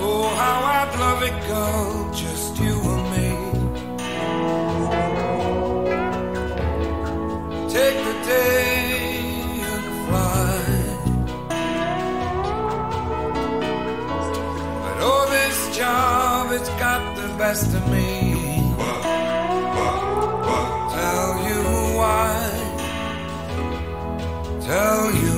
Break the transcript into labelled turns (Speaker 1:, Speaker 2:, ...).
Speaker 1: Oh, how I'd love it, girl, just you and me. Take the day and fly. But oh, this job, it's got the best of me. Tell you why. Tell you